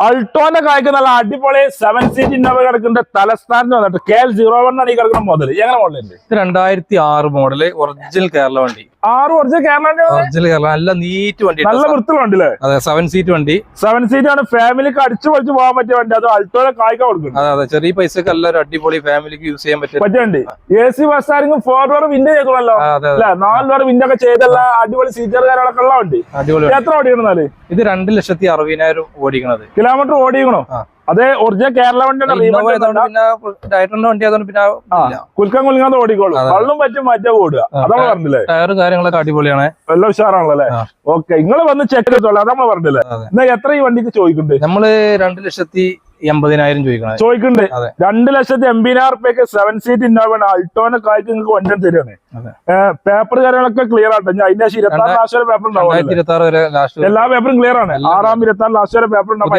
അൾട്ടോന്റെ കായ്ക്ക് നല്ല അടിപൊളി 7 seat Innova കിടക്കുന്ന തലസ്ഥാനത്ത് വന്നിട്ട് KL01 ആണ് ഈ കിടക്കുന്ന മോഡൽ. എങ്ങനെ മോഡലുണ്ട്? 2006 മോഡല് ഒറിജിനൽ കേരള വണ്ടി. 6 ഒറിജിനൽ കേരള നല്ല നീറ്റ് വണ്ടി, നല്ല വൃത്തിയുള്ള വണ്ടി അല്ലേ? അതെ, 7 സീറ്റ് വണ്ടി. 7 സീറ്റ് ആണ്, ഫാമിലിക്ക് അടിച്ചു പൊളിച്ച് പോകാൻ പറ്റിയ വണ്ടി. അത് അൾട്ടോയുടെ കായ്ക്ക കൊടുക്കും. അതെ, ചെറിയ പൈസക്ക് എല്ലാവരും അടിപൊളി ഫാമിലിക്ക് യൂസ് ചെയ്യാൻ പറ്റിയ വണ്ടി. AC ബസ് സ്റ്റാരിങ്ങും 4 ഡോർ വിൻഡോ ചെയ്തോളല്ലോ അല്ലെ? 4 ഡോർ വിൻഡോ ഒക്കെ ചെയ്തല്ല അടിപൊളി സീറ്റർ കാര്യങ്ങളൊക്കെ ഉള്ള വണ്ടി. അടിപൊളി. എത്ര ഓടിക്കണെന്നാല്? ഇത് 2,60,000 ഓടിക്കണത്. കിലോമീറ്റർ ഓടിക്കണോ? അതെ, ഒറിജിനൽ കേരള വണ്ടിയാണ്. കുൽക്കം കുലുങ്ങാതെ ഓടിക്കോളൂ. വെള്ളം പറ്റും മാറ്റാ ഓടുക. അതാണ് പറഞ്ഞില്ലേ? ടയർ കാര്യങ്ങളൊക്കെ അടിപൊളിയാണ്, എല്ലാം ഉഷാറാണല്ലോ അല്ലേ? ഓക്കെ, നിങ്ങൾ വന്ന് ചെക്ക് ചെയ്തോളാം. അതാ നമ്മൾ പറഞ്ഞില്ലേ? എന്നാ എത്ര ഈ വണ്ടിക്ക് ചോദിക്കുന്നുണ്ട്? നമ്മള് 2,80,000 ചോദിക്കുന്നുണ്ട്. 2,80,000 7 സീറ്റ് ഇന്നോവ അൾട്ടോന്റെ കായ്ക്ക് നിങ്ങൾക്ക് വണ്ടി തരികയാണ്. പേപ്പർ കാര്യങ്ങളൊക്കെ ക്ലിയർ ആട്ടെ. അതിന്റെ 26 ലാസ്റ്റ് വരെ പേപ്പർ ഉണ്ടാവും. വരെ എല്ലാ പേപ്പറും ക്ലിയർ ആണ്. 6 26 ലാസ്റ്റ് വരെ പേപ്പർ ഉണ്ടാവും.